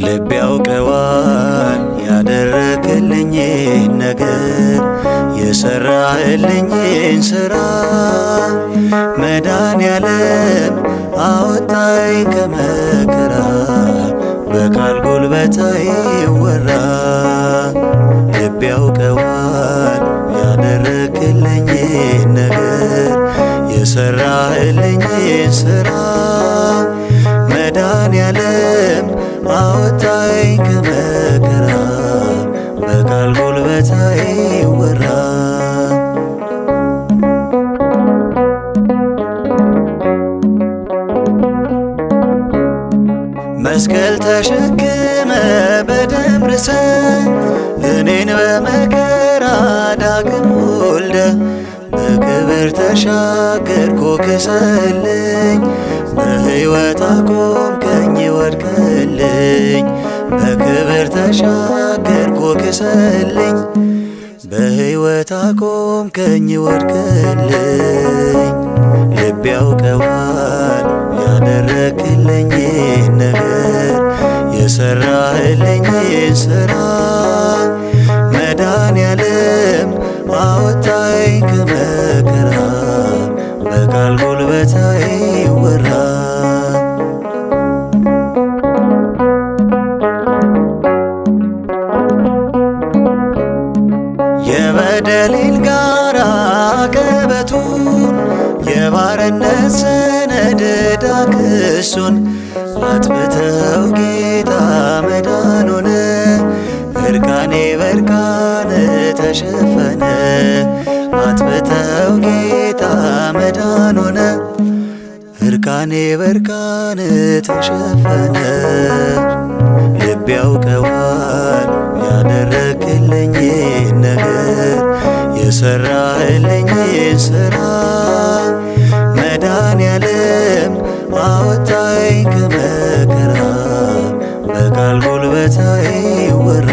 ልብ ያውቀዋል ያደረክልኝን ነገር የሰራህልኝን ሥራ መድኃኔዓለም አወጣኝ ከመከራ በቃል ጉልበት አይወራ። ልብ ያውቀዋል ያደረክልኝን ነገር የሰራህልኝን ሥራ መድኃኔዓለም አወጣኝ ከመከራ በቃል ጉልበት አይወራ። መስቀል ተሸክመ በደም ርሰ እኔን በመከራ ዳግም ወልደ በክብር ተሻገርኩ ክሰልኝ በሕይወት አቆምከኝ ወድቀልኝ በክብር ተሻገርኩ ክሰልኝ በሕይወት አቆምከኝ ወድቀልኝ። ልብ ያውቀዋል ያደረክልኝን ነገር የሰራህልኝን ሥራ መድኃኔዓለም አወጣኝ ከመከራ በቃል ጉልበት አይወራ። የበደሌን ጋራ ቀበቱን የባርነት ሰነድ ዕዳ ክሱን አጥፍተው ጌታ መዳን ሆነ እርቃኔ በእርቃን ተሸፈነ አጥፍተው ጌታ መዳን ሆነ እርቃኔ በእርቃን ተሸፈነ። ልብ ያውቀዋል ያደረክልኝን ነገር የሰራህልኝን ሥራ መድኃኔዓለም አወጣኝ ከመከራ በቃል ጉልበት አይወራ።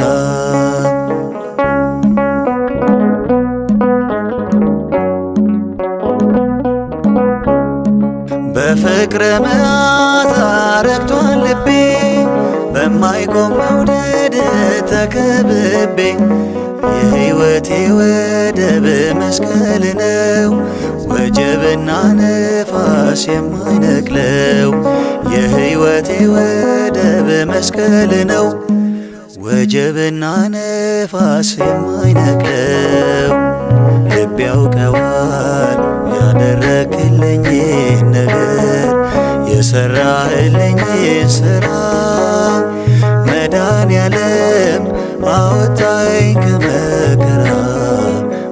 በፍቅር መዓዛ ረክቷል ልቤ በማይቆም መውደድ ተከብቤ የሕይወቴ ወደብ መስቀል ነው ወጀብና ነፋስ የማይነቅለው የሕይወቴ ወደብ መስቀል ነው ወጀብና ነፋስ የማይነቅለው። ልብ ያውቀዋል ያደረክልኝን ነገር የሰራህልኝን ሥራ መድኃኔዓለም አወጣኝ ከመከራ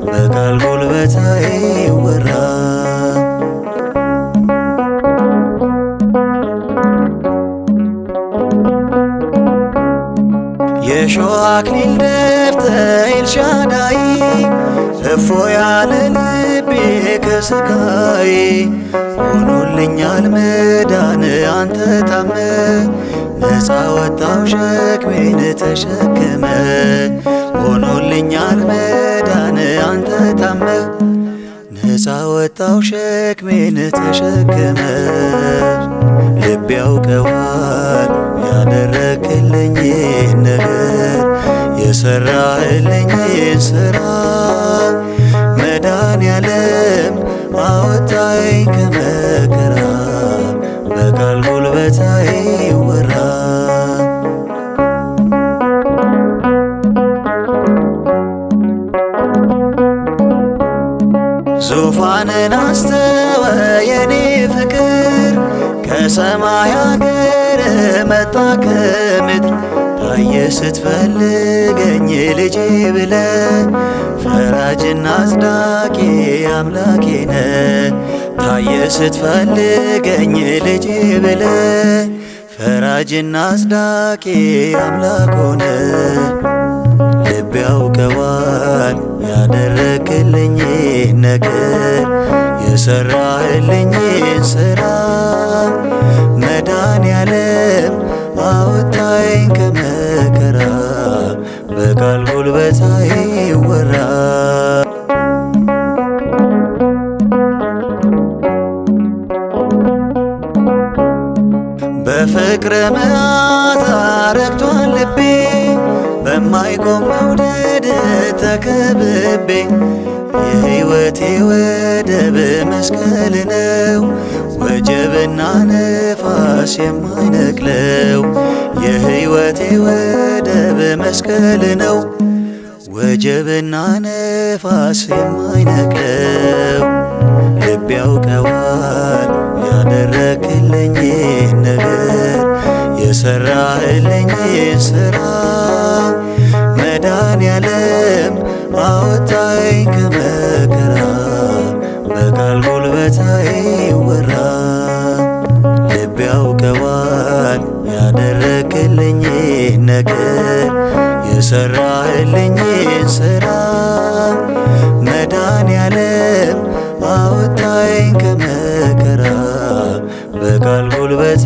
በቃል ጉልበት አይወራ። የሾህ አክሊል ደፍተህ ኤልሻዳይ እፎ ያለ ልቤ ከስቃይ ሆኖልኛል መዳን አንተ ታመ ነፃ ወጣው ሸክሜን ተሸክመ ሆኖልኛል መዳን አንተ ታመ ነፃ ወጣው ሸክሜን ተሸክመ። ልብ ያውቀዋል ያደረክልኝን ነገር የሰራህልኝን ሥራ መድኃኔዓለም አወጣኝ ከመከራ በቃል ጉልበት አይወራ። ዙፋንን አስተወ የኔ ፍቅር ከሰማይ አገር መጣ ከምድር ታየ ስትፈልገኝ ልጄ ብለ ፈራጅና አጽዳቂ አምላኬ ነ ታየ ስትፈልገኝ ልጄ ብለ ፈራጅና አጽዳቂ አምላክ ሆነ። የሰራህልኝን ሥራ መድኃኔዓለም አወጣኝ ከመከራ በቃል ጉልበት አይወራ። በፍቅር መዓዛ ረክቷል ልቤ በማይቆም መውደድ ተከብቤ የሕይወቴ ወደብ መስቀል ነው ወጀብና ነፋስ የማይነቅለው። የሕይወቴ ወደብ መስቀል ነው ወጀብና ነፋስ የማይነቅለው። ልብ ያውቀዋል ያደረክልኝን ነገር የሰራህልኝን ሥራ መድኃኔዓለም አወጣኝ ከመከራ በቃል ጉልበት አይወራ። ልብ ያውቀዋል ያደረክልኝን ነገር የሰራህልኝን ሥራ መድኃኔዓለም አወጣኝ ከመከራ በቃል ጉልበት